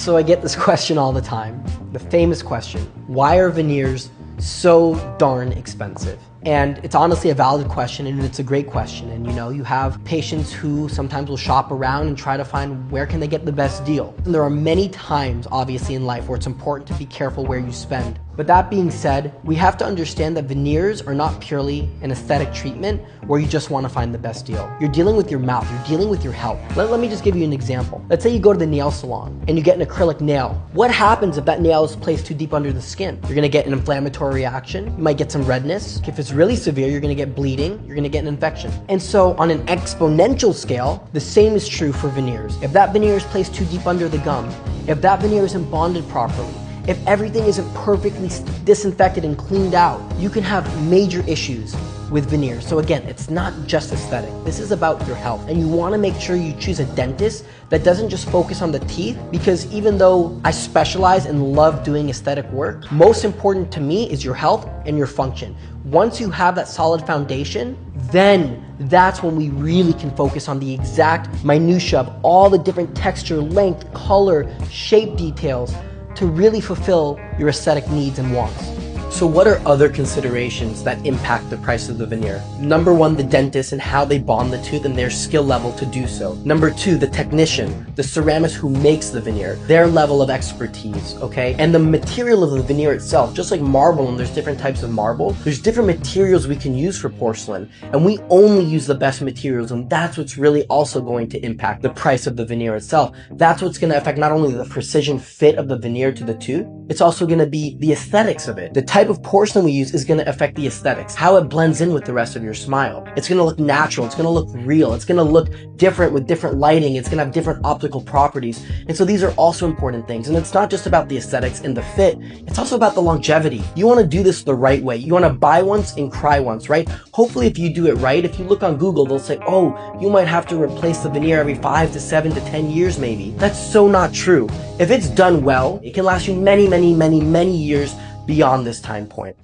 So I get this question all the time, the famous question, why are veneers so darn expensive? And it's honestly a valid question, and it's a great question. And you have patients who sometimes will shop around and try to find where can they get the best deal. And there are many times, obviously, in life where it's important to be careful where you spend. But that being said, we have to understand that veneers are not purely an aesthetic treatment where you just want to find the best deal. You're dealing with your mouth, you're dealing with your health. Let me just give you an example. Let's say you go to the nail salon and you get an acrylic nail. What happens if that nail is placed too deep under the skin? You're gonna get an inflammatory reaction, you might get some redness. If it's really severe, you're gonna get bleeding, you're gonna get an infection. And so on an exponential scale, the same is true for veneers. If that veneer is placed too deep under the gum, if that veneer isn't bonded properly, if everything isn't perfectly disinfected and cleaned out, you can have major issues with veneers. So again, it's not just aesthetic. This is about your health. And you wanna make sure you choose a dentist that doesn't just focus on the teeth, because even though I specialize and love doing aesthetic work, most important to me is your health and your function. Once you have that solid foundation, then that's when we really can focus on the exact minutia of all the different texture, length, color, shape details to really fulfill your aesthetic needs and wants. So what are other considerations that impact the price of the veneer? Number one, the dentist and how they bond the tooth and their skill level to do so. Number two, the technician, the ceramist who makes the veneer, their level of expertise, okay? And the material of the veneer itself, just like marble, and there's different types of marble, there's different materials we can use for porcelain, and we only use the best materials, and that's what's really also going to impact the price of the veneer itself. That's what's gonna affect not only the precision fit of the veneer to the tooth, it's also gonna be the aesthetics of it. The type of porcelain we use is going to affect the aesthetics, how it blends in with the rest of your smile. It's going to look natural, it's going to look real, it's going to look different with different lighting, it's going to have different optical properties. And so these are also important things. And it's not just about the aesthetics and the fit, it's also about the longevity. You want to do this the right way. You want to buy once and cry once, right? Hopefully if you do it right, if you look on Google, they'll say, oh, you might have to replace the veneer every 5 to 7 to 10 years maybe. That's so not true. If it's done well, it can last you many, many, many, many years beyond this time point.